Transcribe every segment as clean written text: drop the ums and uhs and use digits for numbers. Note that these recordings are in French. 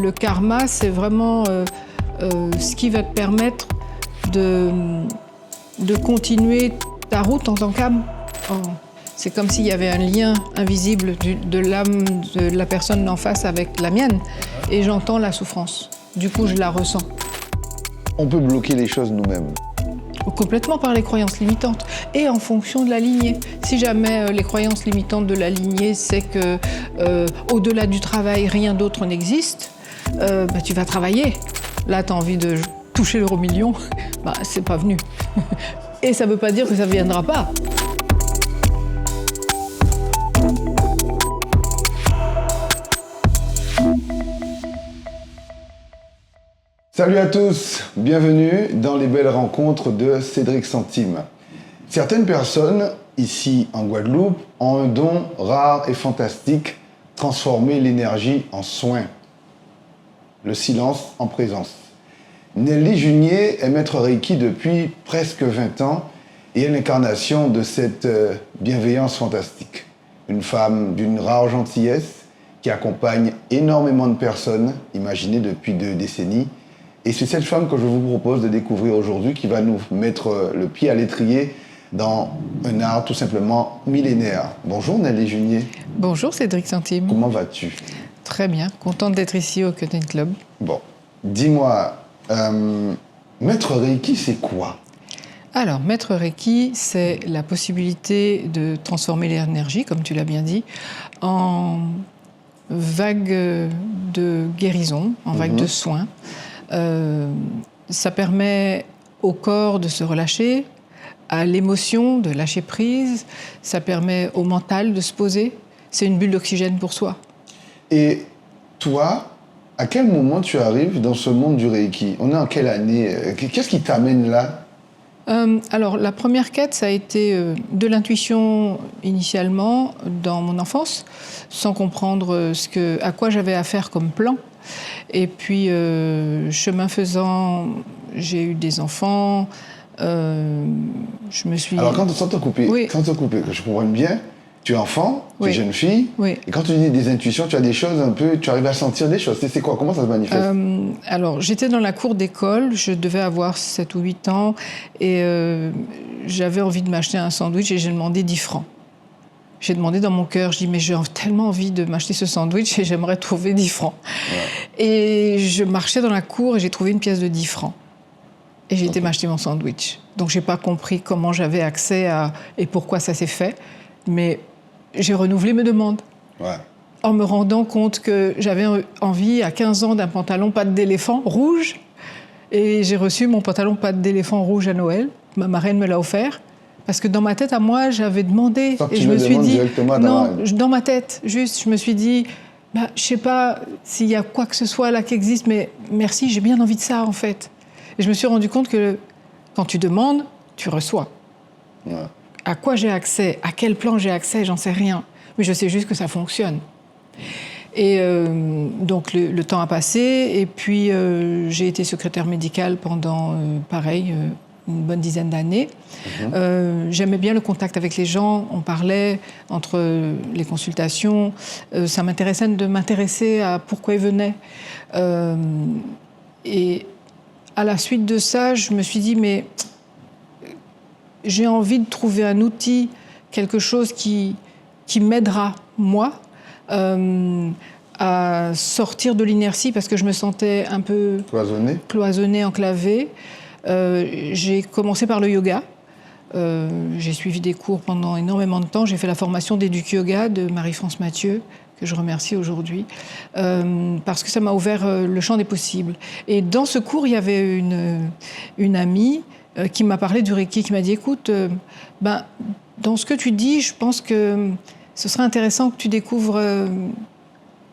le karma, c'est vraiment ce qui va te permettre de continuer ta route en tant qu'âme. C'est comme s'il y avait un lien invisible de l'âme de la personne d'en face avec la mienne. Et j'entends la souffrance. Du coup, je la ressens. On peut bloquer les choses nous-mêmes. Complètement par les croyances limitantes. Et en fonction de la lignée. Si jamais les croyances limitantes de la lignée, c'est que au-delà du travail, rien d'autre n'existe, tu vas travailler. Là, tu as envie de toucher l'euro million, c'est pas venu. Et ça veut pas dire que ça viendra pas. Salut à tous, bienvenue dans les belles rencontres de Cédric Centime. Certaines personnes, ici en Guadeloupe, ont un don rare et fantastique, transformer l'énergie en soin. Le silence en présence. Nelly Junier est maître Reiki depuis presque 20 ans et est l'incarnation de cette bienveillance fantastique. Une femme d'une rare gentillesse qui accompagne énormément de personnes, imaginées depuis 2 décennies. Et c'est cette femme que je vous propose de découvrir aujourd'hui qui va nous mettre le pied à l'étrier dans un art tout simplement millénaire. Bonjour Nelly Junier. Bonjour Cédric Centime. Comment vas-tu? Très bien, contente d'être ici au Cutting Club. Bon, dis-moi, maître Reiki, c'est quoi? Alors, maître Reiki, c'est la possibilité de transformer l'énergie, comme tu l'as bien dit, en vague de guérison, en vague de soins. Ça permet au corps de se relâcher, à l'émotion de lâcher prise, ça permet au mental de se poser. C'est une bulle d'oxygène pour soi. Et toi, à quel moment tu arrives dans ce monde du Reiki? On est en quelle année? Qu'est-ce qui t'amène là? Alors, la première quête, ça a été de l'intuition initialement dans mon enfance, sans comprendre à quoi j'avais affaire comme plan. Et puis, chemin faisant, j'ai eu des enfants. Je me suis... Alors, sans te couper, oui. Que je comprenne bien, tu es enfant, tu es jeune fille, oui. Et quand tu dis des intuitions, tu as des choses un peu, tu arrives à sentir des choses. C'est quoi? Comment ça se manifeste? Alors, j'étais dans la cour d'école, je devais avoir 7 ou 8 ans, et j'avais envie de m'acheter un sandwich et j'ai demandé 10 francs. J'ai demandé dans mon cœur, je dis mais j'ai tellement envie de m'acheter ce sandwich et j'aimerais trouver 10 francs. Ouais. Et je marchais dans la cour et j'ai trouvé une pièce de 10 francs. Et j'ai été m'acheter mon sandwich. Donc j'ai pas compris comment j'avais accès à et pourquoi ça s'est fait, mais j'ai renouvelé mes demandes. Ouais. En me rendant compte que j'avais envie à 15 ans d'un pantalon pattes d'éléphant rouge et j'ai reçu mon pantalon pattes d'éléphant rouge à Noël. Ma marraine me l'a offert. Parce que dans ma tête, à moi, j'avais demandé, et je me suis dit, non, dans ma tête, juste, je me suis dit, je sais pas s'il y a quoi que ce soit là qui existe, mais merci, j'ai bien envie de ça, en fait. Et je me suis rendu compte que quand tu demandes, tu reçois. Ouais. À quoi j'ai accès, à quel plan j'ai accès, j'en sais rien. Mais je sais juste que ça fonctionne. Et donc, le temps a passé, et puis j'ai été secrétaire médicale pendant, une bonne dizaine d'années. J'aimais bien le contact avec les gens, on parlait entre les consultations. Ça m'intéressait de m'intéresser à pourquoi ils venaient. Et à la suite de ça, je me suis dit, mais j'ai envie de trouver un outil, quelque chose qui m'aidera, moi, à sortir de l'inertie, parce que je me sentais un peu cloisonnée, enclavée. J'ai commencé par le yoga. J'ai suivi des cours pendant énormément de temps. J'ai fait la formation d'Educ Yoga de Marie-France Mathieu, que je remercie aujourd'hui, parce que ça m'a ouvert le champ des possibles. Et dans ce cours, il y avait une amie qui m'a parlé du Reiki, qui m'a dit « Écoute, dans ce que tu dis, je pense que ce serait intéressant que tu découvres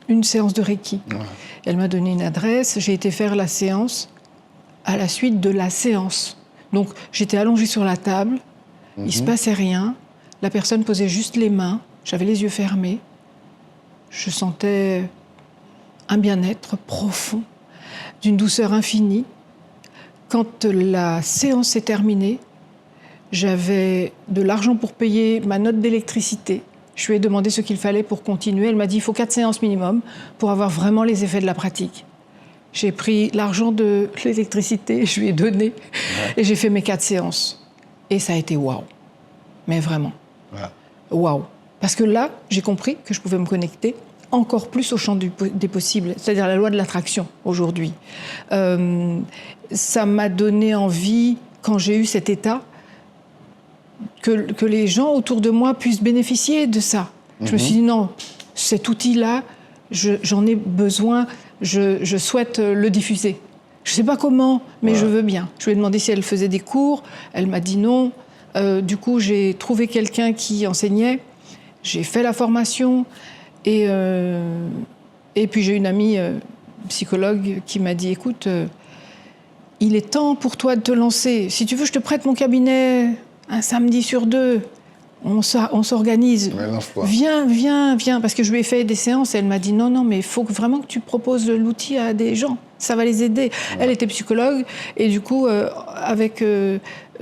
une séance de Reiki. Ouais. » Elle m'a donné une adresse, j'ai été faire la séance. À la suite de la séance. Donc, j'étais allongée sur la table, il ne se passait rien, la personne posait juste les mains, j'avais les yeux fermés, je sentais un bien-être profond, d'une douceur infinie. Quand la séance s'est terminée, j'avais de l'argent pour payer ma note d'électricité. Je lui ai demandé ce qu'il fallait pour continuer. Elle m'a dit, il faut 4 séances minimum pour avoir vraiment les effets de la pratique. J'ai pris l'argent de l'électricité, je lui ai donné, et j'ai fait mes 4 séances. Et ça a été waouh. Mais vraiment. Waouh. Parce que là, j'ai compris que je pouvais me connecter encore plus au champ des possibles, c'est-à-dire la loi de l'attraction aujourd'hui. Ça m'a donné envie, quand j'ai eu cet état, que les gens autour de moi puissent bénéficier de ça. Je me suis dit non, cet outil-là, j'en ai besoin, je souhaite le diffuser. Je ne sais pas comment, mais je veux bien. Je lui ai demandé si elle faisait des cours, elle m'a dit non. Du coup, j'ai trouvé quelqu'un qui enseignait, j'ai fait la formation, et puis j'ai une amie psychologue qui m'a dit, écoute, il est temps pour toi de te lancer. Si tu veux, je te prête mon cabinet un samedi sur 2. On s'organise. Viens. Parce que je lui ai fait des séances et elle m'a dit non, mais il faut vraiment que tu proposes l'outil à des gens. Ça va les aider. Elle était psychologue et du coup, avec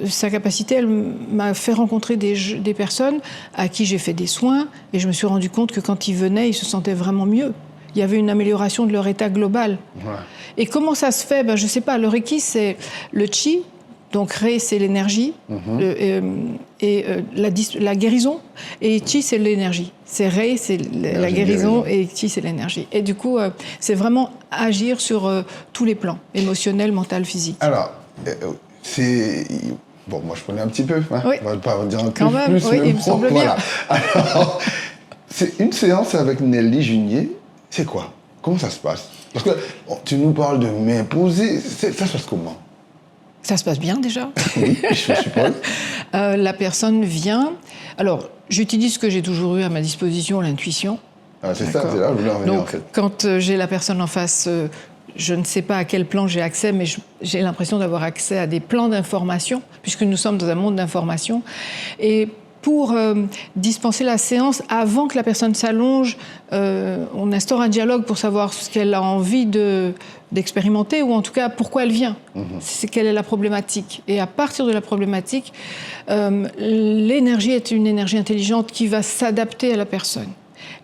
sa capacité, elle m'a fait rencontrer des personnes à qui j'ai fait des soins et je me suis rendu compte que quand ils venaient, ils se sentaient vraiment mieux. Il y avait une amélioration de leur état global. Et comment ça se fait ? Je ne sais pas. Le Reiki, c'est le Chi. Donc, Rei, c'est l'énergie, la guérison, et Chi, c'est l'énergie. C'est Rei, c'est la guérison, et Chi, c'est l'énergie. Et du coup, c'est vraiment agir sur tous les plans, émotionnel, mental, physique. Alors, c'est... Bon, moi, je connais un petit peu, hein. Oui. On va pas dire un peu Quand même, plus. oui, il me semble bien. Alors, c'est une séance avec Nelly Junier, c'est quoi ? Comment ça se passe ? Parce que tu nous parles de m'imposer, ça se passe comment ? Ça se passe bien déjà. Oui, je suppose. La personne vient. Alors, j'utilise ce que j'ai toujours eu à ma disposition, l'intuition. Ah, c'est ça, c'est là où je voulais en venir, Donc, en fait. quand j'ai la personne en face, je ne sais pas à quel plan j'ai accès, mais j'ai l'impression d'avoir accès à des plans d'information, puisque nous sommes dans un monde d'information. Et pour dispenser la séance, avant que la personne s'allonge, on instaure un dialogue pour savoir ce qu'elle a envie d'expérimenter, ou en tout cas pourquoi elle vient, c'est quelle est la problématique. Et à partir de la problématique, l'énergie est une énergie intelligente qui va s'adapter à la personne.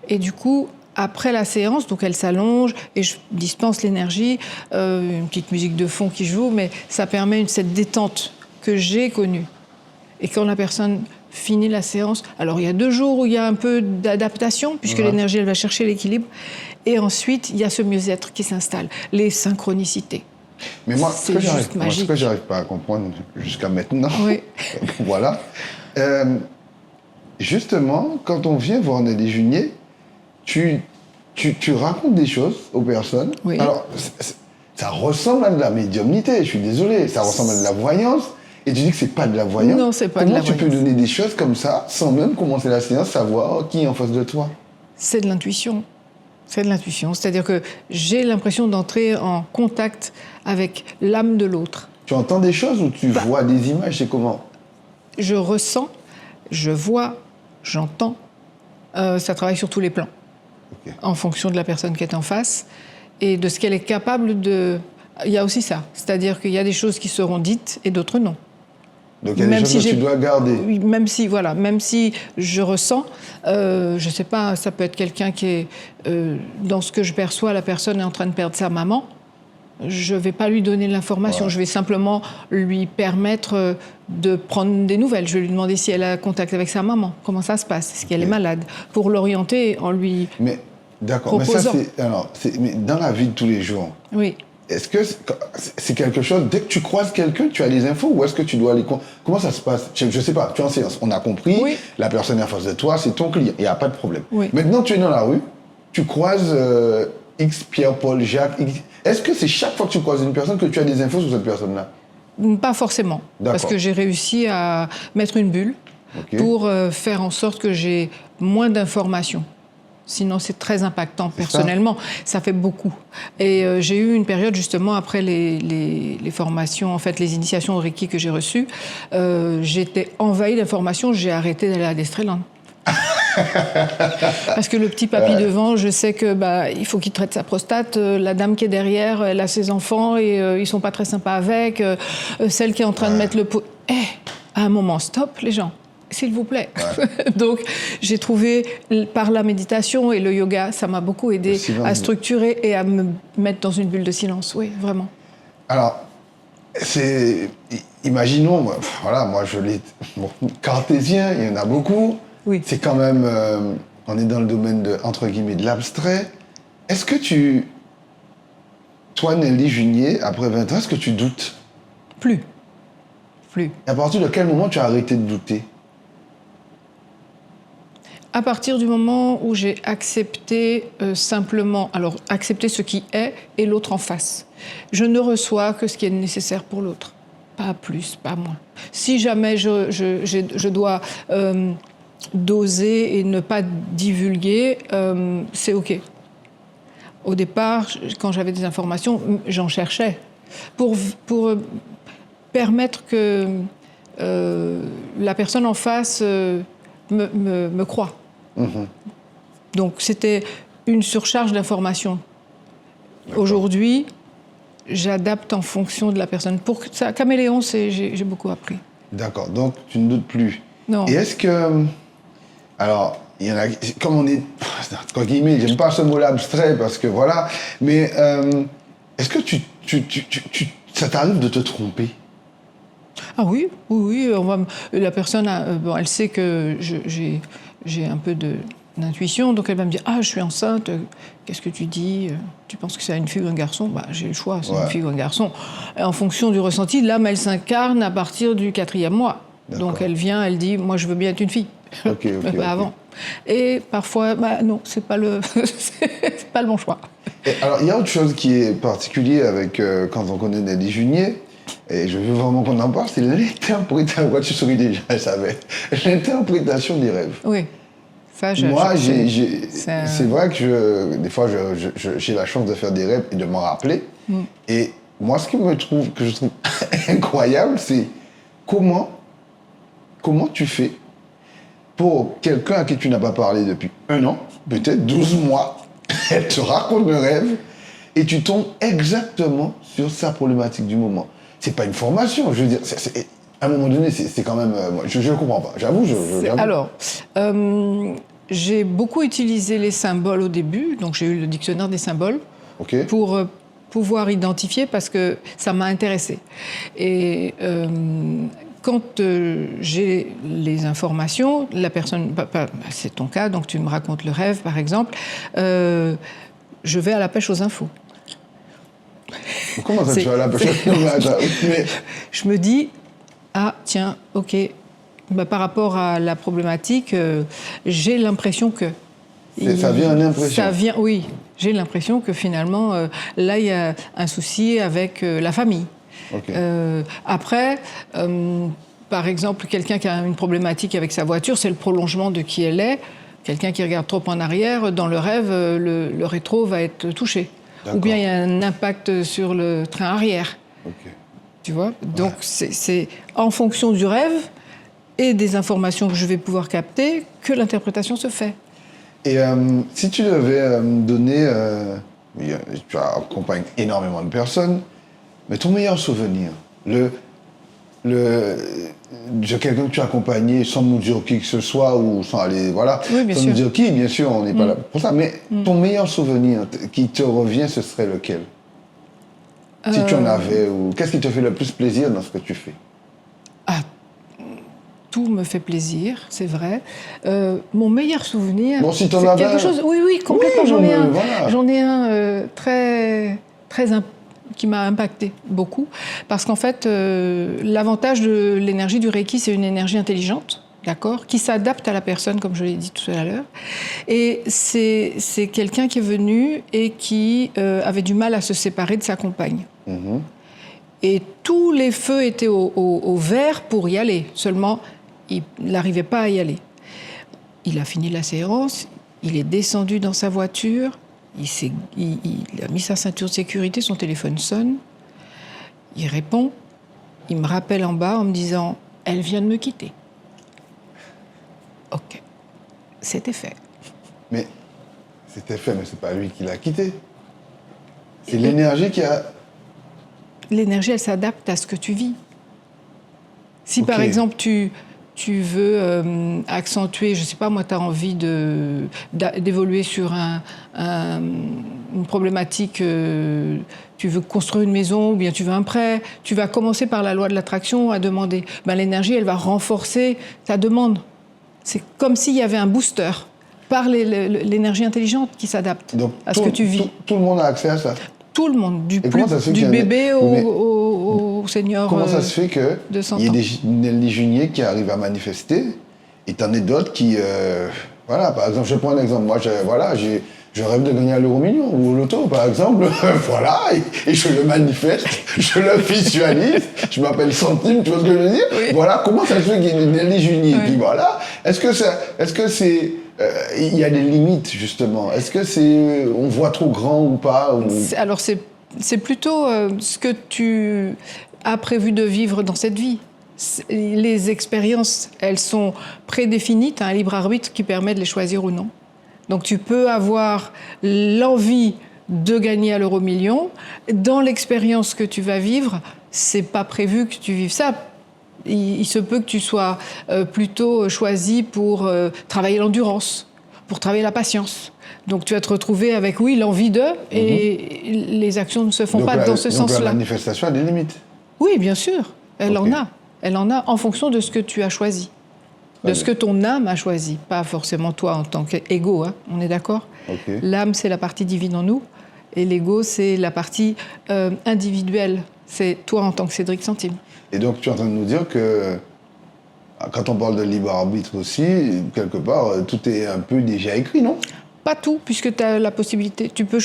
Et du coup, après la séance, donc elle s'allonge et je dispense l'énergie, une petite musique de fond qui joue, mais ça permet cette détente que j'ai connue. Et quand la personne finit la séance, alors il y a 2 jours où il y a un peu d'adaptation, puisque l'énergie, elle va chercher l'équilibre. Et ensuite, il y a ce mieux-être qui s'installe, les synchronicités. Mais moi, ce que j'arrive pas à comprendre jusqu'à maintenant, voilà. Justement, quand on vient voir Nelly Junier, tu racontes des choses aux personnes. Oui. Alors, ça ressemble à de la médiumnité, je suis désolé, ça ressemble à de la voyance. Et tu dis que c'est pas de la voyance. Non, c'est pas de la voyance. Comment tu peux donner des choses comme ça, sans même commencer la séance, savoir qui est en face de toi ? C'est de l'intuition. C'est de l'intuition. C'est-à-dire que j'ai l'impression d'entrer en contact avec l'âme de l'autre. Tu entends des choses ou tu vois des images, c'est comment ? Je ressens, je vois, j'entends. Ça travaille sur tous les plans. En fonction de la personne qui est en face et de ce qu'elle est capable de... Il y a aussi ça. C'est-à-dire qu'il y a des choses qui seront dites et d'autres non. Donc il y a des choses que tu dois garder. Oui, même si je ressens, je sais pas, ça peut être quelqu'un qui est dans ce que je perçois, la personne est en train de perdre sa maman. Je vais pas lui donner l'information, je vais simplement lui permettre de prendre des nouvelles. Je vais lui demander si elle a contact avec sa maman, comment ça se passe, est-ce qu'elle est malade, pour l'orienter en lui proposant. Mais dans la vie de tous les jours. Oui. Est-ce que c'est quelque chose, dès que tu croises quelqu'un, tu as des infos ou est-ce que tu dois aller... Comment ça se passe ? Je ne sais pas, tu es en séance, on a compris, la personne est en face de toi, c'est ton client, il n'y a pas de problème. Oui. Maintenant, tu es dans la rue, tu croises X, Pierre, Paul, Jacques, X. Est-ce que c'est chaque fois que tu croises une personne que tu as des infos sur cette personne-là ? Pas forcément, parce que j'ai réussi à mettre une bulle pour faire en sorte que j'ai moins d'informations. Sinon, c'est très impactant personnellement. Ça fait beaucoup. Et j'ai eu une période, justement, après les formations, en fait, les initiations au Reiki que j'ai reçues, j'étais envahie d'informations, j'ai arrêté d'aller à Destreland. Parce que le petit papy devant, je sais que il faut qu'il traite sa prostate. La dame qui est derrière, elle a ses enfants et ils sont pas très sympas avec. Celle qui est en train de mettre le pot... à un moment, stop, les gens. S'il vous plaît. Ouais. Donc, j'ai trouvé, par la méditation et le yoga, ça m'a beaucoup aidé à structurer et à me mettre dans une bulle de silence. Oui, vraiment. Alors, imaginons, voilà, moi je l'ai, bon, cartésien, il y en a beaucoup. Oui. C'est quand même, on est dans le domaine de, entre guillemets, de l'abstrait. Est-ce que toi Nelly Junier, après 20 ans, est-ce que tu doutes? Plus. Et à partir de quel moment tu as arrêté de douter? À partir du moment où j'ai accepté simplement, alors accepter ce qui est et l'autre en face. Je ne reçois que ce qui est nécessaire pour l'autre, pas plus, pas moins. Si jamais je dois doser et ne pas divulguer, c'est OK. Au départ, quand j'avais des informations, j'en cherchais pour permettre que la personne en face me croit. Mmh. Donc c'était une surcharge d'informations. Aujourd'hui, j'adapte en fonction de la personne. Pour que ça, caméléon, j'ai beaucoup appris. D'accord, donc tu ne doutes plus. Non. Et est-ce que... Alors, il y en a... Comme on est... Entre guillemets, j'aime pas ce mot-là abstrait parce que voilà, mais est-ce que ça t'arrive de te tromper? Ah oui, oui, la personne, elle sait que j'ai un peu d'intuition, donc elle va me dire « Ah, je suis enceinte, qu'est-ce que tu dis? Tu penses que c'est une fille ou un garçon ?» Bah, j'ai le choix, c'est une fille ou un garçon. Et en fonction du ressenti, l'âme, elle s'incarne à partir du 4e mois. Donc elle vient, elle dit « Moi, je veux bien être une fille. » Avant. Et parfois, non, c'est pas le bon choix. Et alors, il y a autre chose qui est particulier avec quand on connaît Nelly Junier, et je veux vraiment qu'on en parle, c'est l'interprétation. Moi, tu souris déjà, je savais. L'interprétation des rêves. Oui. Ça, moi, c'est vrai que des fois, j'ai la chance de faire des rêves et de m'en rappeler. Mm. Et moi, ce que je trouve incroyable, c'est comment tu fais pour quelqu'un à qui tu n'as pas parlé depuis 1 an, peut-être 12 mois, elle te raconte le rêve et tu tombes exactement sur sa problématique du moment. C'est pas une formation, je veux dire, à un moment donné, c'est quand même... je ne comprends pas, j'avoue. Alors, j'ai beaucoup utilisé les symboles au début, donc j'ai eu le dictionnaire des symboles, pour pouvoir identifier, parce que ça m'a intéressée. Et quand j'ai les informations, la personne... c'est ton cas, donc tu me racontes le rêve, par exemple, je vais à la pêche aux infos. Comment ça, tu vas à la pêche? Je me dis, ah tiens, ok, par rapport à la problématique, j'ai l'impression que... Ça vient en impression? Oui, j'ai l'impression que finalement, là, il y a un souci avec la famille. Après, par exemple, quelqu'un qui a une problématique avec sa voiture, c'est le prolongement de qui elle est. Quelqu'un qui regarde trop en arrière, dans le rêve, le rétro va être touché. Ou bien il y a un impact sur le train arrière. Tu vois? Donc c'est en fonction du rêve et des informations que je vais pouvoir capter que l'interprétation se fait. Et si tu devais donner... tu accompagnes énormément de personnes, mais ton meilleur souvenir, de quelqu'un que tu as accompagné sans nous dire qui que ce soit ou sans aller, voilà, sans nous dire qui, bien sûr, on n'est pas là pour ça, mais ton meilleur souvenir qui te revient, ce serait lequel? Si tu en avais, ou qu'est-ce qui te fait le plus plaisir dans ce que tu fais? Tout me fait plaisir, c'est vrai. Mon meilleur souvenir, si t'en avais quelque chose... Oui, complètement, j'en ai un très qui m'a impacté beaucoup, parce qu'en fait, l'avantage de l'énergie du Reiki, c'est une énergie intelligente, d'accord, qui s'adapte à la personne, comme je l'ai dit tout à l'heure. Et c'est quelqu'un qui est venu et qui avait du mal à se séparer de sa compagne. Mm-hmm. Et tous les feux étaient au vert pour y aller. Seulement, il n'arrivait pas à y aller. Il a fini la séance, il est descendu dans sa voiture, il a mis sa ceinture de sécurité, son téléphone sonne, il répond, il me rappelle en bas en me disant « Elle vient de me quitter ». Ok, c'était fait. Mais c'était fait, mais c'est pas lui qui l'a quitté. C'est l'énergie qui a... L'énergie, elle s'adapte à ce que tu vis. Si par exemple, tu tu veux accentuer, je ne sais pas, moi, tu as envie d'évoluer sur une problématique, tu veux construire une maison ou bien tu veux un prêt, tu vas commencer par la loi de l'attraction à demander. Ben, l'énergie, elle va renforcer ta demande. C'est comme s'il y avait un booster par l'énergie intelligente qui s'adapte à ce que tu vis. Tout le monde a accès à ça? Tout le monde, du bébé au senior. Comment ça se fait qu'il y ait des Nelly Junier qui arrivent à manifester et t'en as d'autres qui... voilà, par exemple, je prends un exemple. Moi, je rêve de gagner à l'euro-million ou au loto, par exemple. Voilà, et je le manifeste, je le visualise. Je m'appelle Centime, tu vois ce que je veux dire? Oui. Voilà, comment ça se fait qu'il y ait des Nelly Junier? Oui. Puis voilà, est-ce que c'est... il y a des limites, justement. Est-ce que on voit trop grand ou pas ou... Alors, c'est plutôt ce que tu as prévu de vivre dans cette vie. Les expériences, elles sont prédéfinies. Tu as un libre arbitre qui permet de les choisir ou non. Donc, tu peux avoir l'envie de gagner à l'euro-million. Dans l'expérience que tu vas vivre, c'est pas prévu que tu vives ça. Il se peut que tu sois plutôt choisi pour travailler l'endurance, pour travailler la patience. Donc tu vas te retrouver avec, oui, l'envie de, et les actions ne se font pas dans ce sens-là. Donc la manifestation a des limites? Oui, bien sûr. Elle en a. Elle en a en fonction de ce que tu as choisi. De ce que ton âme a choisi. Pas forcément toi en tant qu'ego, hein, on est d'accord? L'âme, c'est la partie divine en nous. Et l'ego, c'est la partie individuelle. C'est toi en tant que Cédric Centime. Et donc, tu es en train de nous dire que, quand on parle de libre arbitre aussi, quelque part, tout est un peu déjà écrit, non? Pas tout, puisque tu as la possibilité. Tu peux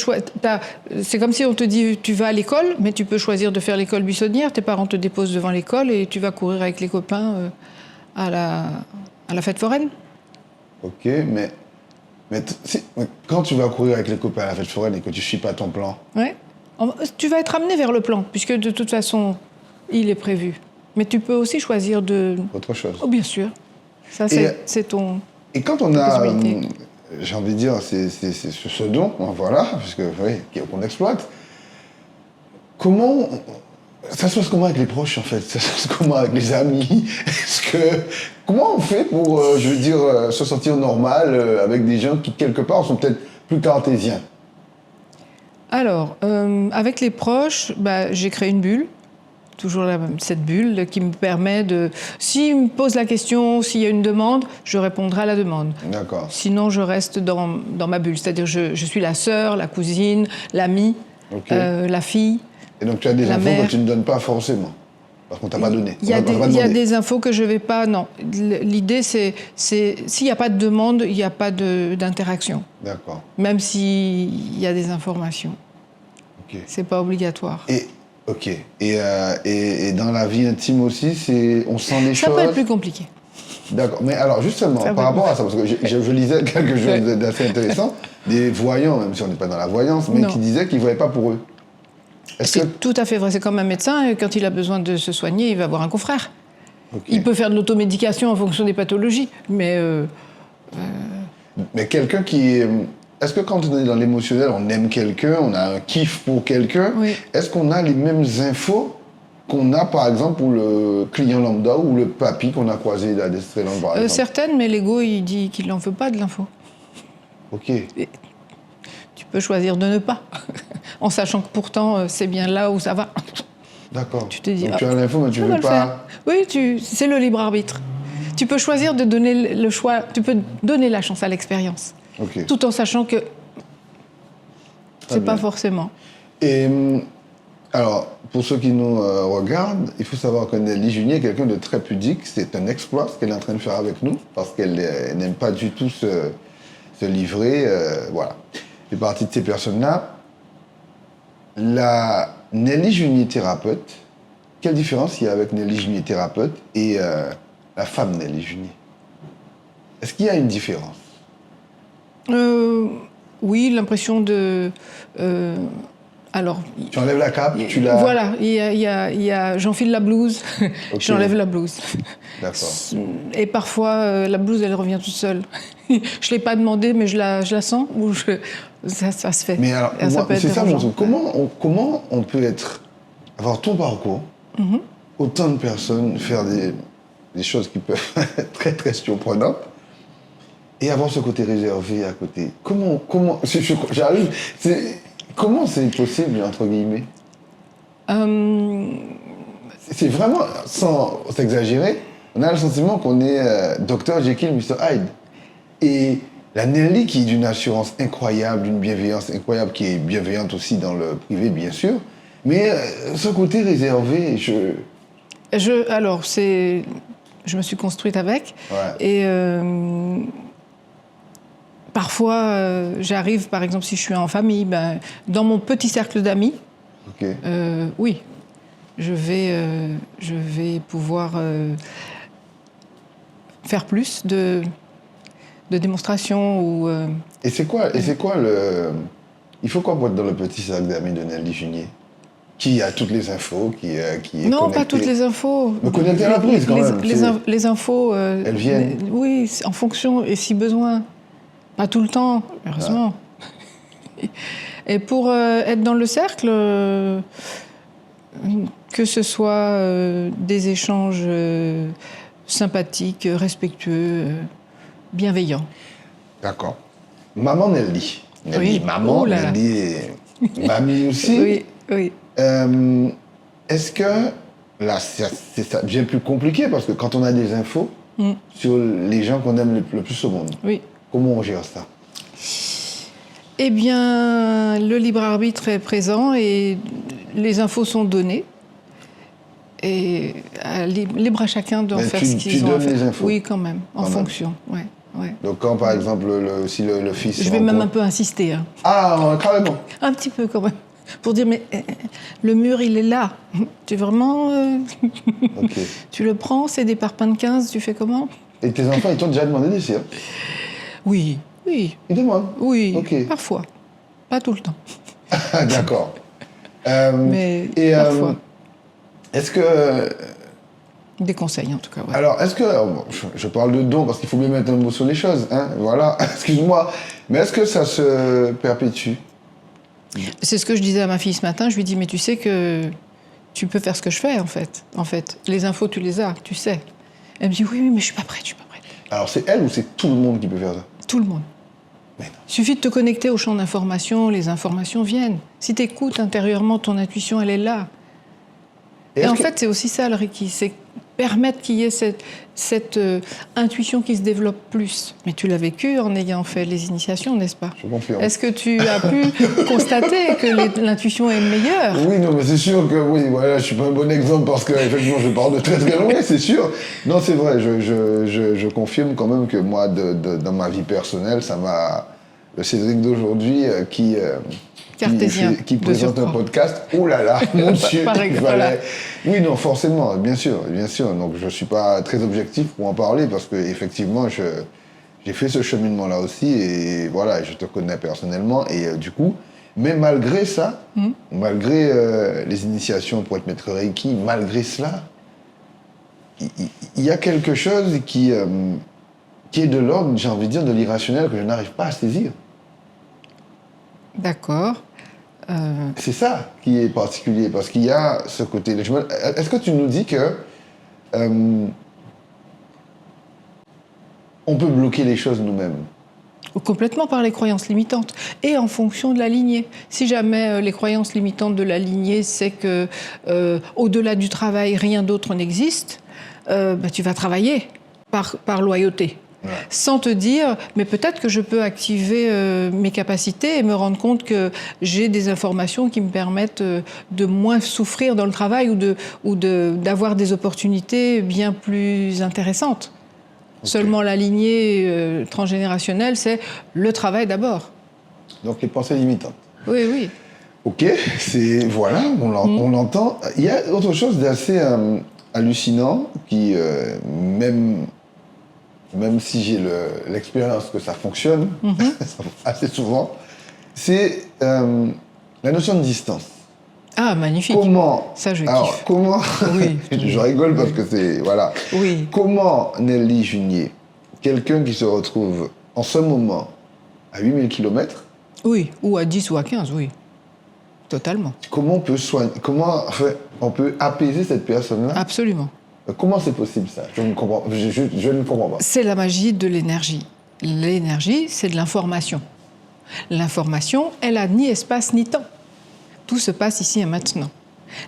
c'est comme si on te dit, tu vas à l'école, mais tu peux choisir de faire l'école buissonnière. Tes parents te déposent devant l'école et tu vas courir avec les copains à la fête foraine. Ok, mais quand tu vas courir avec les copains à la fête foraine et que tu ne suis pas ton plan... Ouais. Tu vas être amené vers le plan, puisque de toute façon, il est prévu. Mais tu peux aussi choisir de... Autre chose. Oh, bien sûr. Ça, c'est ton... Et quand on a... j'ai envie de dire, c'est ce don, voilà, puisque, oui, qu'on exploite. Ça se passe comment avec les proches, en fait? Ça se passe comment avec les amis? Comment on fait pour, je veux dire, se sentir normal avec des gens qui, quelque part, sont peut-être plus cartésiens? Alors, avec les proches, j'ai créé une bulle. Toujours cette bulle qui me permet de... S'ils me posent la question, s'il y a une demande, je répondrai à la demande. D'accord. Sinon, je reste dans ma bulle. C'est-à-dire, je suis la sœur, la cousine, l'amie, la fille. Et donc, tu as des infos que tu ne donnes pas forcément, parce qu'on ne t'a pas donné. Il y a des infos que je ne vais pas... Non. L'idée, c'est s'il n'y a pas de demande, il n'y a pas d'interaction. D'accord. Même s'il y a des informations. Ok. Ce n'est pas obligatoire. Ok. Et dans la vie intime aussi, on sent les choses... Ça peut être plus compliqué. D'accord. Mais alors, justement, par rapport à ça, parce que je lisais quelque chose d'assez intéressant, des voyants, même si on n'est pas dans la voyance, mais qui disaient qu'ils ne voyaient pas pour eux. C'est tout à fait vrai. C'est comme un médecin, et quand il a besoin de se soigner, il va voir un confrère. Il peut faire de l'automédication en fonction des pathologies, mais... Mais quelqu'un qui... Est-ce que quand on est dans l'émotionnel, on aime quelqu'un, on a un kiff pour quelqu'un, est-ce qu'on a les mêmes infos qu'on a, par exemple, pour le client lambda ou le papy qu'on a croisé à Destreland, par exemple? Certaines, mais l'ego, il dit qu'il n'en veut pas de l'info. Ok. Et tu peux choisir de ne pas, en sachant que pourtant, c'est bien là où ça va. D'accord. Tu te dis, donc tu as l'info, mais tu ne veux pas... Oui, c'est le libre arbitre. Tu peux choisir de donner le choix, tu peux donner la chance à l'expérience. Okay. Tout en sachant que c'est pas forcément. Et alors, pour ceux qui nous regardent, il faut savoir que Nelly Junier est quelqu'un de très pudique. C'est un exploit ce qu'elle est en train de faire avec nous, parce qu'elle n'aime pas du tout se livrer. Voilà. Elle fait partie de ces personnes-là. La Nelly Junier thérapeute, quelle différence il y a avec Nelly Junier thérapeute et la femme Nelly Junier? Est-ce qu'il y a une différence? Oui, l'impression de... alors, tu enlèves la cape, tu la... Voilà, j'enfile la blouse, j'enlève la blouse. D'accord. Et parfois, la blouse, elle revient toute seule. Je ne l'ai pas demandé, mais je la sens, ou ça se fait. Mais alors, c'est ça mon truc. Comment on peut avoir ton parcours, autant de personnes, faire des choses qui peuvent être très, très surprenantes, et avoir ce côté réservé à côté. J'arrive, comment c'est possible, entre guillemets? C'est vraiment, sans exagérer, on a le sentiment qu'on est Dr. Jekyll, Mr. Hyde. Et la Nelly, qui est d'une assurance incroyable, d'une bienveillance incroyable, qui est bienveillante aussi dans le privé, bien sûr, mais ce côté réservé, je me suis construite avec. Ouais. Et parfois, j'arrive, par exemple, si je suis en famille, dans mon petit cercle d'amis, Okay. Oui, je vais pouvoir faire plus de démonstrations ou. Et c'est quoi le... Il faut quoi pour être dans le petit cercle d'amis de Nelly Junier? Qui a toutes les infos, qui est Non, connecté. pas toutes les infos. Mais connecté à la prise, quand même. Les infos... Elles viennent. Oui, en fonction, et si besoin. Pas tout le temps, heureusement. Ah. Et pour être dans le cercle, que ce soit des échanges sympathiques, respectueux, bienveillants. D'accord. Maman Nelly. Oui. Maman, Oh là là. Nelly et mamie aussi. Oui, oui. Est-ce que, là, ça devient plus compliqué, parce que quand on a des infos sur les gens qu'on aime le plus au monde, Oui. comment on gère ça? Eh bien, le libre arbitre est présent et les infos sont données. Et libre à chacun d'en faire ce qu'ils ont à faire. Tu donnes les infos? Oui, quand même, en fonction. Ouais, ouais. Donc quand, par exemple, si le fils... Je vais même un peu insister. Hein. Ah, carrément. Un petit peu, quand même. Pour dire, mais le mur, il est là. Tu vraiment... Okay. Tu le prends, c'est des parpaings de 15, tu fais comment? Et tes enfants, ils t'ont déjà demandé des séances? Oui, oui. Ils demandent? Oui, Okay. Parfois. Pas tout le temps. D'accord. Mais parfois. Est-ce que... Des conseils, en tout cas. Ouais. Alors, est-ce que... Je parle de don parce qu'il faut bien mettre un mot sur les choses. Hein, voilà, excuse-moi. Mais est-ce que ça se perpétue? C'est ce que je disais à ma fille ce matin. Je lui dis, mais tu sais que tu peux faire ce que je fais, en fait. Les infos, tu les as, tu sais. Elle me dit, oui, mais je suis pas prête, Alors, c'est elle ou c'est tout le monde qui peut faire ça? Tout le monde. Mais non. Il suffit de te connecter au champ d'information, les informations viennent. Si tu écoutes intérieurement, ton intuition, elle est là. Et en fait, c'est aussi ça, le Reiki, c'est permettre qu'il y ait cette intuition qui se développe plus. Mais tu l'as vécu en ayant fait les initiations, n'est-ce pas? Je confirme. Est-ce que tu as pu constater que l'intuition est meilleure? Oui, non, mais c'est sûr que, oui, voilà, je suis pas un bon exemple parce que, effectivement, je parle de très très loin, c'est sûr. Non, c'est vrai, je confirme quand même que moi, dans ma vie personnelle, ça m'a... Le Cédric d'aujourd'hui qui présente un podcast, oh là là, mon Dieu, voilà. Oui, non, forcément, bien sûr. Donc, je suis pas très objectif pour en parler parce que effectivement, j'ai fait ce cheminement-là aussi et voilà, je te connais personnellement et du coup, mais malgré ça, malgré les initiations pour être maître Reiki, malgré cela, il y a quelque chose qui est de l'ordre, j'ai envie de dire, de l'irrationnel que je n'arrive pas à saisir. D'accord. C'est ça qui est particulier, parce qu'il y a ce côté... Est-ce que tu nous dis que on peut bloquer les choses nous-mêmes? Complètement par les croyances limitantes et en fonction de la lignée. Si jamais les croyances limitantes de la lignée, c'est que au-delà du travail, rien d'autre n'existe, tu vas travailler par loyauté. Ouais. Sans te dire, mais peut-être que je peux activer mes capacités et me rendre compte que j'ai des informations qui me permettent de moins souffrir dans le travail ou d'avoir des opportunités bien plus intéressantes. Okay. Seulement la lignée transgénérationnelle, c'est le travail d'abord. Donc les pensées limitantes. Oui, oui. Ok, voilà, on l'entend. Il y a autre chose d'assez hallucinant qui, même si j'ai l'expérience que ça fonctionne assez souvent, c'est la notion de distance. Ah, magnifique. Comment... Ça, je kiffe. Comment... Oui. Je rigole parce que c'est... Voilà. Oui. Comment Nelly Junier, quelqu'un qui se retrouve en ce moment à 8000 km... Oui, ou à 10 ou à 15, oui. Totalement. Comment on peut apaiser cette personne-là? Absolument. Comment c'est possible ça? Je ne comprends, je ne comprends pas. C'est la magie de l'énergie. L'énergie, c'est de l'information. L'information, elle a ni espace ni temps. Tout se passe ici et maintenant.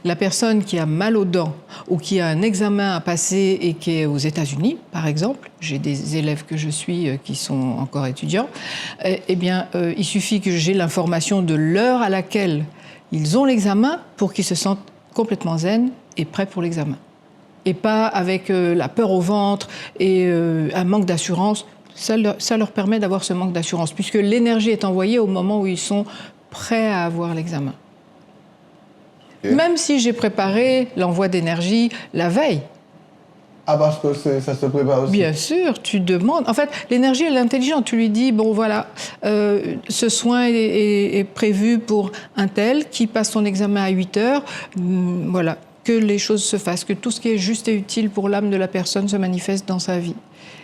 La personne qui a mal aux dents ou qui a un examen à passer et qui est aux États-Unis, par exemple, j'ai des élèves que je suis qui sont encore étudiants, eh bien, il suffit que j'ai l'information de l'heure à laquelle ils ont l'examen pour qu'ils se sentent complètement zen et prêts pour l'examen. Et pas avec la peur au ventre et un manque d'assurance. Ça leur permet d'avoir ce manque d'assurance, puisque l'énergie est envoyée au moment où ils sont prêts à avoir l'examen. Même si j'ai préparé l'envoi d'énergie la veille. Ah, parce que ça se prépare aussi? Bien sûr, tu demandes. En fait, l'énergie, elle est intelligente. Tu lui dis, bon, voilà, ce soin est prévu pour un tel qui passe son examen à 8 heures. Voilà, que les choses se fassent, que tout ce qui est juste et utile pour l'âme de la personne se manifeste dans sa vie.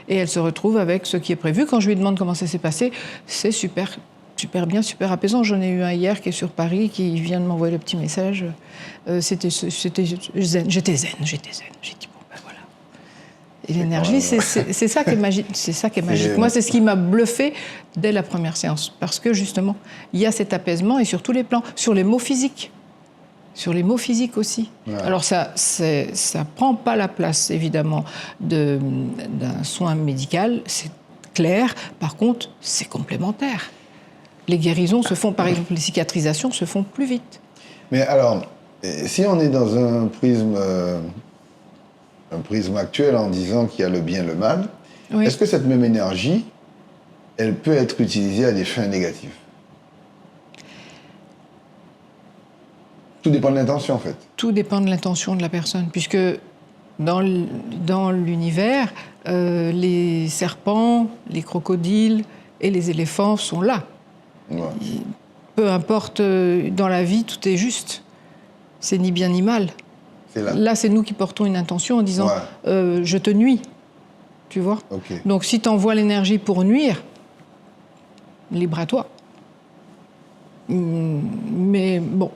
Et elle se retrouve avec ce qui est prévu. Quand je lui demande comment ça s'est passé, c'est super bien, super apaisant. J'en ai eu un hier qui est sur Paris, qui vient de m'envoyer le petit message. J'étais zen. J'ai dit, bon, ben voilà. Et l'énergie, c'est ça qui est magique. C'est ça qui est magique. Moi, c'est ce qui m'a bluffé dès la première séance. Parce que, justement, il y a cet apaisement, et sur tous les plans, sur les mots physiques. Sur les mots physiques aussi. Ouais. Alors, ça prend pas la place, évidemment, d'un soin médical, c'est clair. Par contre, c'est complémentaire. Les guérisons se font, par exemple, les cicatrisations se font plus vite. Mais alors, si on est dans un prisme actuel en disant qu'il y a le bien et le mal, oui. Est-ce que cette même énergie, elle peut être utilisée à des fins négatives? Tout dépend de l'intention, en fait. Tout dépend de l'intention de la personne, puisque dans l'univers, les serpents, les crocodiles et les éléphants sont là. Ouais. Peu importe, dans la vie, tout est juste. C'est ni bien ni mal. Là, c'est nous qui portons une intention en disant ouais. Je te nuis. Tu vois? Okay. Donc, si tu envoies l'énergie pour nuire, libre à toi. Mais bon.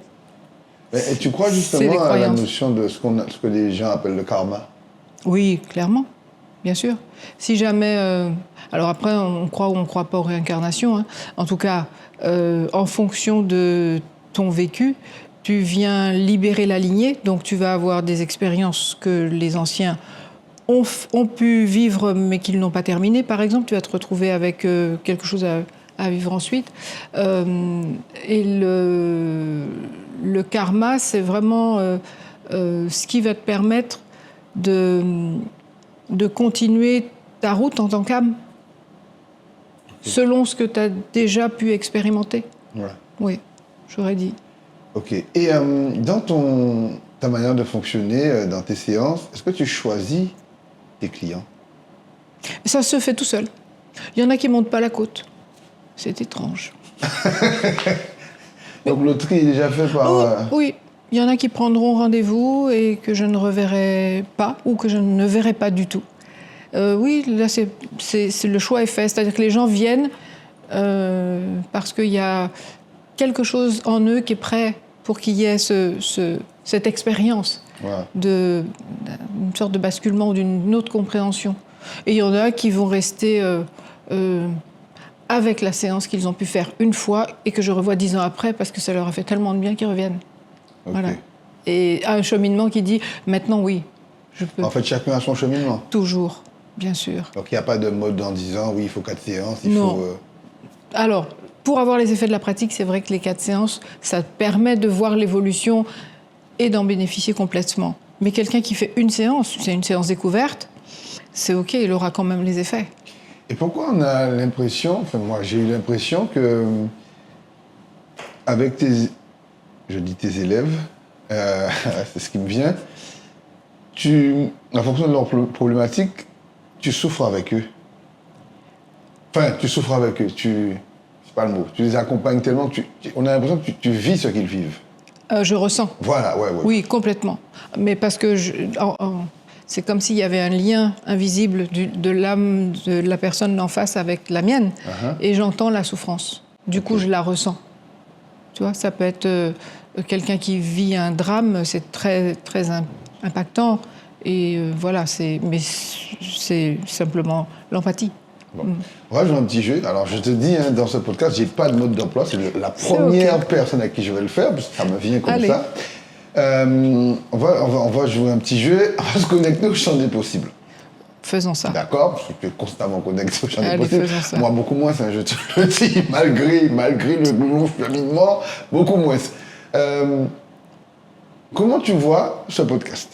Et tu crois justement à la notion de ce que les gens appellent le karma? Oui, clairement. Bien sûr. Si jamais... alors après, on croit ou on ne croit pas aux réincarnations. Hein. En tout cas, en fonction de ton vécu, tu viens libérer la lignée. Donc tu vas avoir des expériences que les anciens ont pu vivre mais qu'ils n'ont pas terminées. Par exemple, tu vas te retrouver avec quelque chose à vivre ensuite. Et le karma, c'est vraiment ce qui va te permettre de continuer ta route en tant qu'âme, selon ce que tu as déjà pu expérimenter. Ouais. Oui, j'aurais dit. Ok. Et dans ta manière de fonctionner, dans tes séances, est-ce que tu choisis tes clients? Ça se fait tout seul. Il y en a qui ne montent pas la côte. C'est étrange. Donc le tri est déjà fait par... Oui. Il y en a qui prendront rendez-vous et que je ne reverrai pas ou que je ne verrai pas du tout. Oui, là, le choix est fait. C'est-à-dire que les gens viennent parce qu'il y a quelque chose en eux qui est prêt pour qu'il y ait cette expérience d'une sorte de basculement ou d'une autre compréhension. Et il y en a qui vont rester avec la séance qu'ils ont pu faire une fois et que je revois 10 ans après parce que ça leur a fait tellement de bien qu'ils reviennent. Okay. Voilà. Et un cheminement qui dit, maintenant oui, je peux. En fait, chacun a son cheminement. Toujours, bien sûr. Donc il n'y a pas de mode en disant, oui, il faut 4 séances, non. faut... Alors, pour avoir les effets de la pratique, c'est vrai que les 4 séances, ça permet de voir l'évolution et d'en bénéficier complètement. Mais quelqu'un qui fait une séance, c'est une séance découverte, c'est OK, il aura quand même les effets. Et pourquoi on a l'impression, enfin moi j'ai eu l'impression que avec tes élèves, c'est ce qui me vient, en fonction de leur problématique, tu souffres avec eux. Enfin, tu souffres avec eux, c'est pas le mot, tu les accompagnes tellement que on a l'impression que tu vis ce qu'ils vivent. Je ressens. Voilà, ouais. Oui, complètement. Mais parce que c'est comme s'il y avait un lien invisible de l'âme de la personne d'en face avec la mienne. Et j'entends la souffrance. Du coup, je la ressens. Tu vois, ça peut être quelqu'un qui vit un drame, c'est très, très impactant. Et voilà, mais c'est simplement l'empathie. Bon. On va jouer un petit jeu. Alors, je te dis, hein, dans ce podcast, j'ai pas de mode d'emploi. C'est la première personne à qui je vais le faire, parce que ça me vient comme Allez. ça. On va jouer un petit jeu. On va se connecter au champ des possibles. Faisons ça. D'accord? Parce que tu es constamment connecté au champ des Allez, possibles. faisons ça. Moi, beaucoup moins, hein, je te le dis, malgré le long cheminement, beaucoup moins. Comment tu vois ce podcast?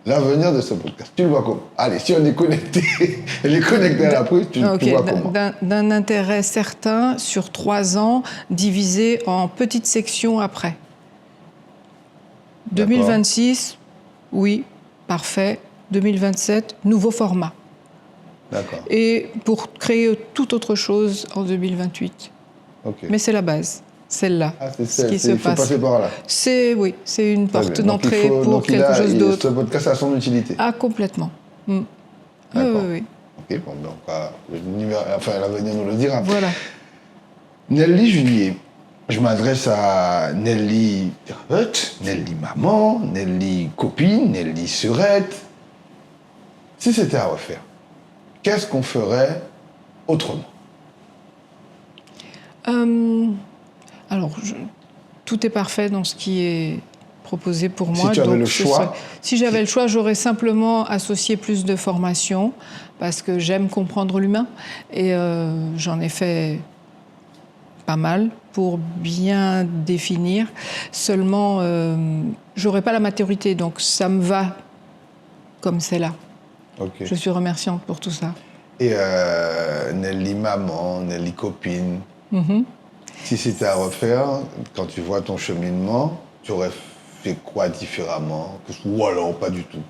L'avenir de ce podcast, tu le vois comment? Allez, si on est connecté, à la prise, tu vois comment? D'un intérêt certain sur 3 ans, divisé en petites sections après. 2026, oui, parfait. 2027, nouveau format. D'accord. Et pour créer tout autre chose en 2028. Okay. Mais c'est la base, celle-là. Ah, c'est ce qui se passe. Il faut passer par là. Oui, c'est une porte d'entrée pour quelque chose d'autre. Ce podcast a son utilité. Ah, complètement. D'accord. Oui. Ok, bon, donc, l'avenir nous le dira. Voilà. Nelly Julier. Je m'adresse à Nelly thérapeute, Nelly maman, Nelly copine, Nelly sœurette. Si c'était à refaire, qu'est-ce qu'on ferait autrement? Alors, tout est parfait dans ce qui est proposé pour moi. Si tu avais le choix? Si j'avais le choix, j'aurais simplement associé plus de formation parce que j'aime comprendre l'humain et j'en ai fait pas mal pour bien définir. Seulement, j'aurais pas la maturité, donc ça me va comme c'est là. Okay. Je suis remerciante pour tout ça. Et Nelly maman, Nelly copine, si c'était à refaire, quand tu vois ton cheminement, tu aurais fait quoi différemment? Ou alors pas du tout?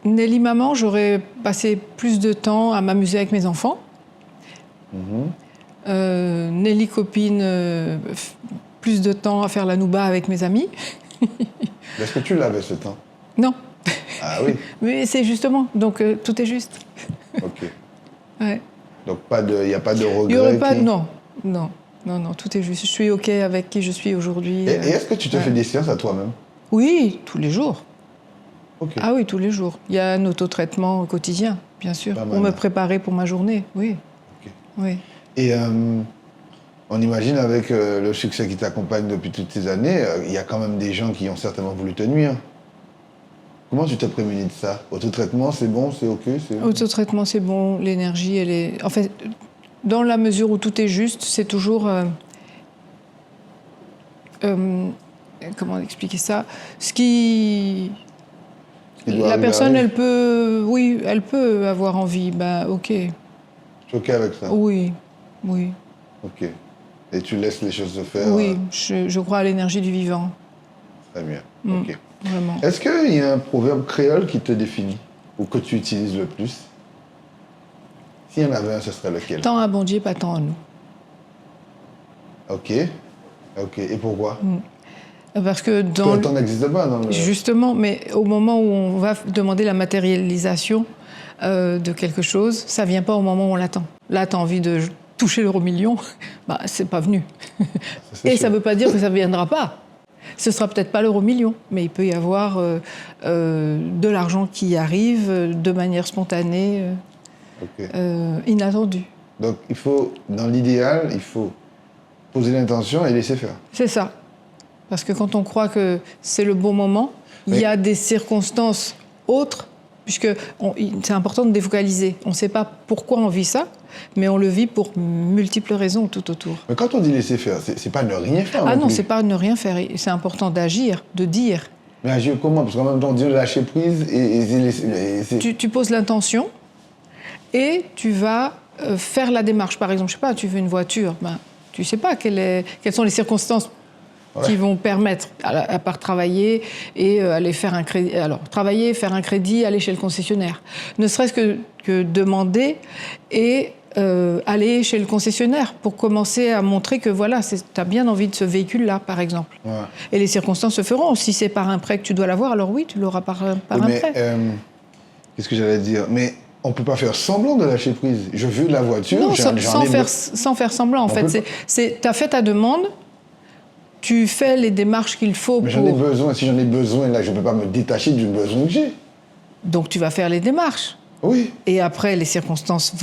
Nelly maman, j'aurais passé plus de temps à m'amuser avec mes enfants. Nelly copine, plus de temps à faire la nouba avec mes amis. Est-ce que tu l'avais ce temps? Non. Ah oui. Mais c'est justement, donc tout est juste. Ok. Ouais. Donc il n'y a pas de regret? Il n'y aurait pas non, tout est juste. Je suis OK avec qui je suis aujourd'hui. Et est-ce que tu te fais des séances à toi-même? Oui, tous les jours. Okay. Ah oui, tous les jours. Il y a un autotraitement quotidien, bien sûr, pour me préparer pour ma journée, oui. Okay. Oui. Et on imagine avec le succès qui t'accompagne depuis toutes ces années, il y a quand même des gens qui ont certainement voulu te nuire. Comment tu t'es prémunie de ça? Autotraitement, c'est bon, c'est OK? Autotraitement, c'est bon, l'énergie, elle est... En fait, dans la mesure où tout est juste, c'est toujours... comment expliquer ça? La personne, elle peut avoir envie, OK. Tu es OK avec ça? Oui. OK. Et tu laisses les choses se faire? Oui, je crois à l'énergie du vivant. Très bien, OK. Vraiment. Est-ce qu'il y a un proverbe créole qui te définit ou que tu utilises le plus? S'il y en avait un, ce serait lequel? Tant à bon Dieu, pas tant à nous. OK. Et pourquoi? Parce que le temps n'existe pas dans le... Justement, mais au moment où on va demander la matérialisation de quelque chose, ça vient pas au moment où on l'attend. Là, tu as envie de toucher l'euro-million, c'est pas venu. Et ça veut pas dire que ça viendra pas. Ce sera peut-être pas l'euro-million, mais il peut y avoir de l'argent qui arrive de manière spontanée, inattendue. Donc, dans l'idéal, il faut poser l'intention et laisser faire. C'est ça. Parce que quand on croit que c'est le bon moment, il y a des circonstances autres, puisque c'est important de défocaliser. On ne sait pas pourquoi on vit ça, mais on le vit pour multiples raisons tout autour. Mais quand on dit laisser faire, c'est pas ne rien faire. Ah non, c'est pas ne rien faire. C'est important d'agir, de dire. Mais agir comment? Parce qu'en même temps, on dit lâcher prise Tu poses l'intention et tu vas faire la démarche. Par exemple, je sais pas, tu veux une voiture, tu sais pas quelles sont les circonstances qui vont permettre, à part travailler et aller faire un crédit. Alors, travailler, faire un crédit, aller chez le concessionnaire. Ne serait-ce que demander et aller chez le concessionnaire pour commencer à montrer que voilà, tu as bien envie de ce véhicule-là, par exemple. Ouais. Et les circonstances se feront. Si c'est par un prêt que tu dois l'avoir, alors oui, tu l'auras par un prêt. Qu'est-ce que j'allais dire? Mais on ne peut pas faire semblant de lâcher prise. Je veux la voiture, non, sans faire semblant, en fait. Tu as fait ta demande. tu fais les démarches qu'il faut Mais pour... j'en ai besoin. Si j'en ai besoin, là, je ne peux pas me détacher du besoin que j'ai. Donc tu vas faire les démarches. Oui. Et après, les circonstances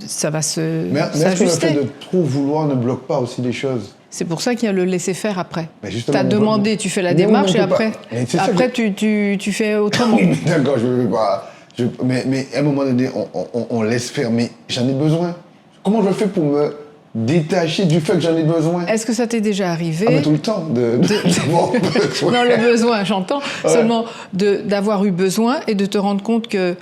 ça va Mais est-ce que le s'ajuster. fait de trop vouloir ne bloque pas aussi les choses? C'est pour ça qu'il y a le laisser-faire après. Mais Tu justement, as on demandé, peut- tu fais la Mais démarche on et peut pas. après, Mais c'est ça que après tu fais autrement. D'accord, je ne veux pas. Mais à un moment donné, on laisse faire. Mais j'en ai besoin. Comment je fais pour me détacher du fait que j'en ai besoin? Est-ce que ça t'est déjà arrivé? Ah, mais tout le temps. Bon, Non, le besoin, j'entends. Ouais. Seulement d'avoir eu besoin et de te rendre compte que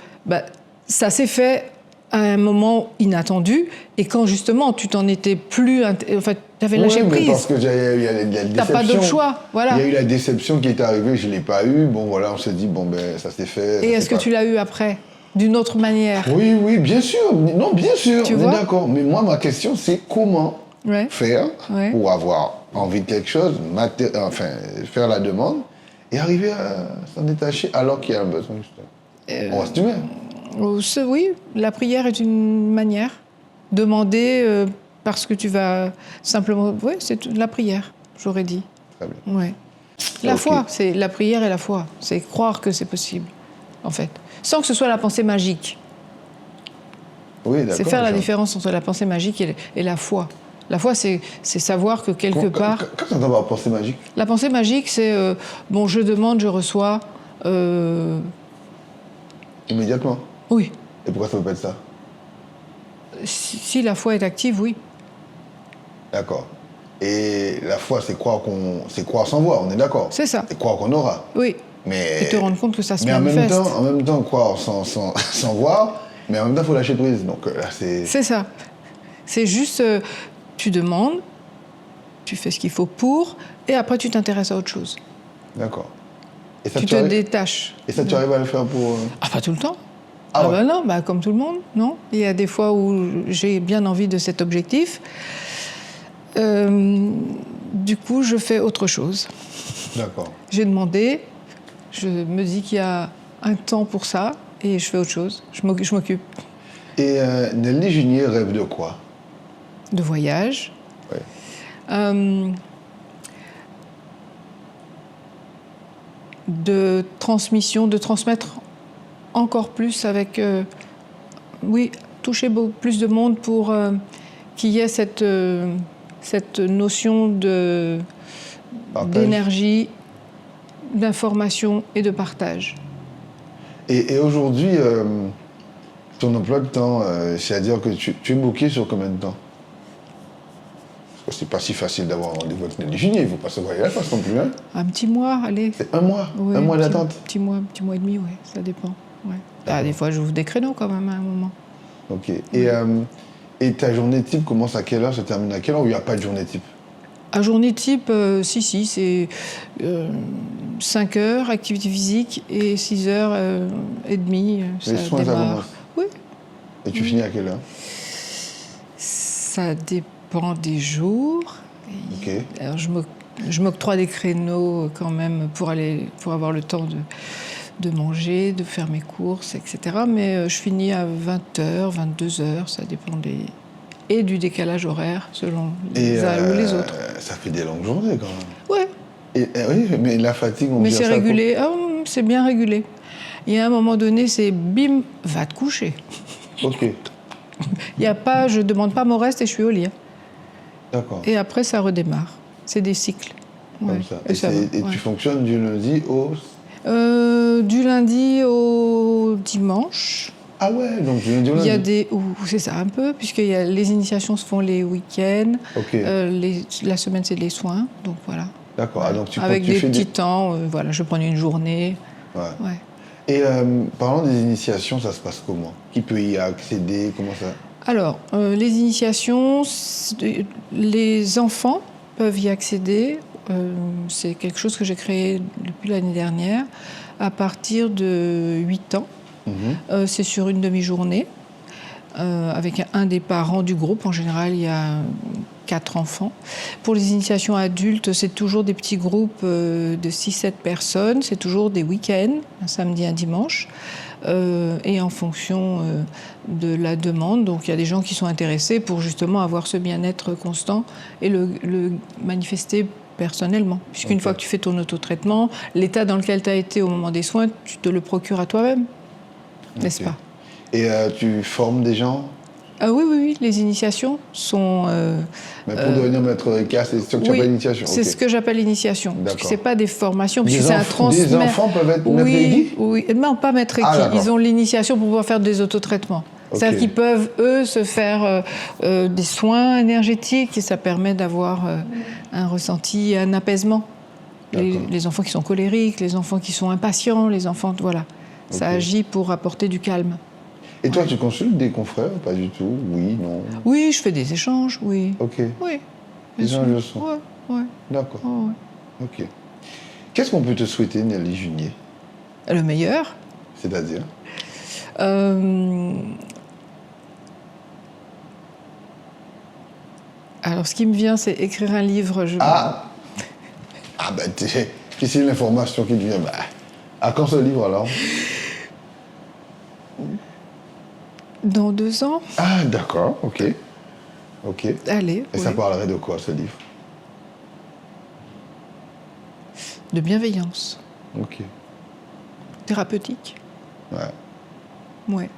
ça s'est fait à un moment inattendu et quand justement tu t'en étais plus... Enfin, tu avais lâché Ouais, mais prise. parce que il y a eu la déception. T'as pas d'autre choix, voilà. Il y a eu la déception qui est arrivée, je ne l'ai pas eu. Bon, voilà, on s'est dit, bon, ben, ça s'est fait. Et est-ce que tu l'as eu après? D'une autre manière? Oui, bien sûr. Non, bien sûr, Tu on vois? est d'accord. Mais moi, ma question, c'est comment Ouais. faire Ouais. pour avoir envie de quelque chose, faire la demande et arriver à s'en détacher alors qu'il y a un besoin, justement. On reste humain. Oui, la prière est une manière. Demander parce que tu vas simplement... Oui, la prière, j'aurais dit. Très bien. Ouais. La Ok. foi, c'est la prière et la foi. C'est croire que c'est possible, en fait. Sans que ce soit la pensée magique. Oui, d'accord. C'est faire la genre. différence entre la pensée magique et la foi. La foi, c'est savoir que quelque part... Quand tu entends par pensée magique, La pensée magique, c'est bon, je demande, je reçois. immédiatement. Oui. Et pourquoi ça ne peut pas être ça? Si la foi est active, oui. D'accord. Et la foi, c'est croire sans voir, on est d'accord. C'est ça. C'est croire qu'on aura. Oui. Mais, Et te rendre compte que ça se mais en manifeste. même temps, croire sans voir, mais en même temps, il faut lâcher prise. Donc là, c'est... C'est ça. C'est juste, tu demandes, tu fais ce qu'il faut pour, et après tu t'intéresses à autre chose. D'accord. Et ça, Tu te détaches. Et ça, tu arrives à le faire pour... Ah, pas tout le temps. Ah ouais. Non, comme tout le monde, non. Il y a des fois où j'ai bien envie de cet objectif. Du coup, je fais autre chose. D'accord. J'ai demandé, je me dis qu'il y a un temps pour ça, et je fais autre chose. Je m'occupe Et Nelly Junier rêve de quoi? de voyage. Ouais. De transmission, de transmettre encore plus avec... toucher plus de monde pour qu'il y ait cette notion Partage. d'énergie, d'information et de partage. Et aujourd'hui, ton emploi de temps, c'est-à-dire que tu es booké sur combien de temps? Parce que c'est pas si facile d'avoir un rendez-vous avec Nelly Junier, il ne faut pas se voir la face non plus, hein? Un petit mois, allez. C'est un mois? Oui, un mois d'attente? Petit mois et demi, oui, ça dépend. Ouais. Ah, des fois, j'ouvre des créneaux quand même à un moment. Ok. Et ta journée type commence à quelle heure, se termine à quelle heure, ou il n'y a pas de journée type? À journée type, si, c'est 5 heures, activité physique, et 6 heures et demie, ça Les soins, ça démarre. commence. Oui, Et tu finis à quelle heure? ça dépend des jours. Ok. Alors, je m'octroie des créneaux quand même pour avoir le temps de manger, de faire mes courses, etc. Mais je finis à 20h, 22h, ça dépend et du décalage horaire selon les uns ou les autres. Ça fait des longues journées quand même. Ouais, Oui, mais la fatigue, on mais gère c'est ça régulé. Ah, c'est bien régulé. Il y a un moment donné, c'est bim, va te coucher. Ok, Il y a pas, je demande pas mon reste et je suis au lit. d'accord. Et après, ça redémarre. C'est des cycles. Comme Ouais. ça. Et ça va, Et ouais. tu fonctionnes du lundi au... Du lundi au dimanche. Ah ouais, donc du lundi au Il lundi. y a des... C'est ça, un peu, puisque les initiations se font les week-ends. Ok, La semaine, c'est les soins. Donc voilà. d'accord. Ah, donc Avec tu des fais petits temps. Voilà, je prends une journée. Ouais. Ouais. Et parlant des initiations, ça se passe comment? Qui peut y accéder? Comment ça? Alors, les initiations, les enfants peuvent y accéder. C'est quelque chose que j'ai créé depuis l'année dernière, à partir de 8 ans. C'est sur une demi-journée, avec un des parents du groupe. En général, il y a 4 enfants. Pour les initiations adultes, c'est toujours des petits groupes de 6-7 personnes. C'est toujours des week-ends, un samedi, un dimanche. Et en fonction de la demande. Donc il y a des gens qui sont intéressés pour justement avoir ce bien-être constant et le manifester personnellement. Puisqu'une Ok. fois que tu fais ton autotraitement, l'état dans lequel tu as été au moment des soins, tu te le procures à toi-même, n'est-ce Ok. pas? Et tu formes des gens? Ah oui, oui, oui, les initiations sont... Mais pour devenir maître Reiki, c'est ce que tu oui, appelles l'initiation. c'est Ok. ce que j'appelle l'initiation. Parce que D'accord. c'est pas des formations, puisque Des c'est un enf- des transfert. enfants peuvent être maîtres Oui, Reiki? oui. Non, pas maître Ah, Reiki. d'accord. Ils ont l'initiation pour pouvoir faire des autotraitements. Ok. C'est-à-dire qu'ils peuvent, eux, se faire des soins énergétiques et ça permet d'avoir un ressenti, un apaisement. D'accord. Les enfants qui sont colériques, les enfants qui sont impatients, les enfants... Voilà. Ça Ok. agit pour apporter du calme. Et toi, tu consultes des confrères? Pas du tout. Oui, non. Oui, je fais des échanges, oui. Ok. Oui. Des bien sûr. échanges de sons. Ouais, ouais, D'accord. ouais. Ok. Qu'est-ce qu'on peut te souhaiter, Nelly Junier? Le meilleur. C'est-à-dire? Alors, ce qui me vient, c'est écrire un livre. Ah ben, c'est l'information qui te vient. Bah, à quand ce livre, alors? Dans 2 ans. Ah, d'accord. Ok. Ok. Allez. Et oui. ça parlerait de quoi, ce livre? De bienveillance. Ok. Thérapeutique. Ouais. Ouais.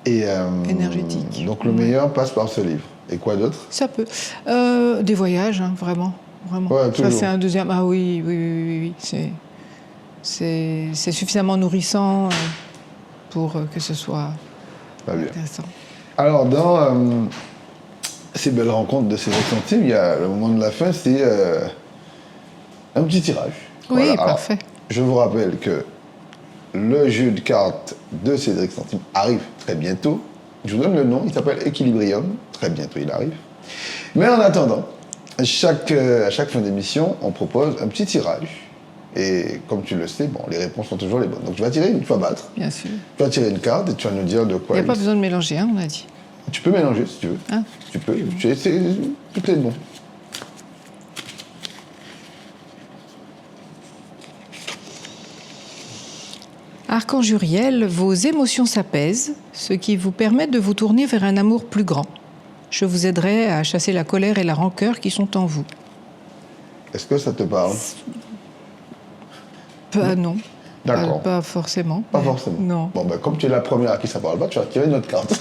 Et, Énergétique. Donc, le Ouais. meilleur passe par ce livre. Et quoi d'autre? Ça peut. Des voyages, hein, vraiment. Vraiment. Ouais, Ça, toujours. c'est un deuxième. Ah oui, oui, oui, oui, oui. C'est suffisamment nourrissant pour que ce soit Pas bien. intéressant. Alors, dans ces belles rencontres de Cédric Centimes, il y a le moment de la fin, c'est un petit tirage. Oui, Voilà. Alors, parfait. je vous rappelle que le jeu de cartes de Cédric Centimes arrive très bientôt. Je vous donne le nom, il s'appelle Equilibrium. Très bientôt, il arrive. Mais en attendant, à chaque fin d'émission, on propose un petit tirage. Et comme tu le sais, bon, les réponses sont toujours les bonnes. Donc, tu vas tirer, tu vas battre. Bien sûr. Tu vas tirer une carte et tu vas nous dire de Il quoi n'y a pas besoin de mélanger, hein, on a dit. Tu peux mélanger si tu veux. Ah. Tu peux. Tout est bon. Archange Uriel, vos émotions s'apaisent, ce qui vous permet de vous tourner vers un amour plus grand. Je vous aiderai à chasser la colère et la rancœur qui sont en vous. Est-ce que ça te parle? Non. D'accord. Pas forcément. Pas forcément. Non. Bon, ben, comme tu es la première à qui ça parle pas, tu vas tirer une autre carte.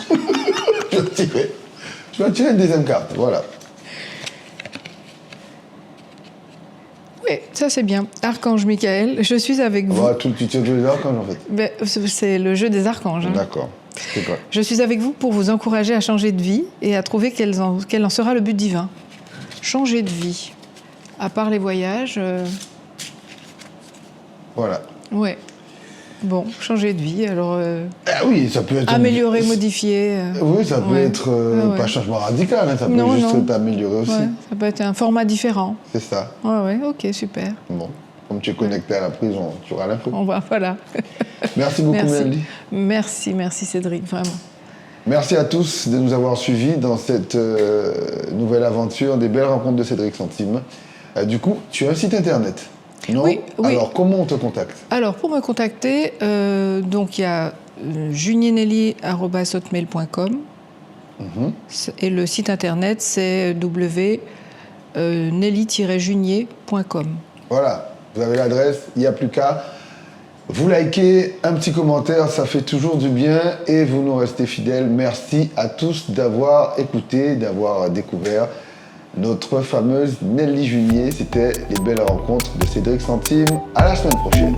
Tu vas tirer une deuxième carte, voilà. Oui, ça c'est bien. Archange Michael, je suis avec vous. Voilà, tu tires tous les archanges, en fait. Ben, c'est le jeu des archanges. Hein. D'accord. C'est quoi? Je suis avec vous pour vous encourager à changer de vie et à trouver quel en sera le but divin. Changer de vie. À part les voyages, Voilà. ouais. Bon, changer de vie, alors Ah oui, ça peut être... améliorer, modifier. Oui, ça peut ouais. être Ah ouais. pas changement radical, hein, ça peut Non, juste non. t'améliorer aussi. Ouais, ça peut être un format différent. C'est ça. Ouais, ouais, ok, super. Bon, comme tu es connecté à la prison, tu auras l'info. On va, voilà. Merci beaucoup, Nelly. Merci Cédric, vraiment. Merci à tous de nous avoir suivis dans cette nouvelle aventure des belles rencontres de Cédric Centimes. Du coup, tu as un site internet, non? Oui, oui. Alors, comment on te contacte? Alors, pour me contacter, donc il y a juniennelly@hotmail.com et le site internet c'est nelly-junier.com. Voilà, vous avez l'adresse, il n'y a plus qu'à. Vous likez, un petit commentaire, ça fait toujours du bien et vous nous restez fidèles. Merci à tous d'avoir écouté, d'avoir découvert notre fameuse Nelly Junier. C'était les belles rencontres de Cédric Centimes. À la semaine prochaine.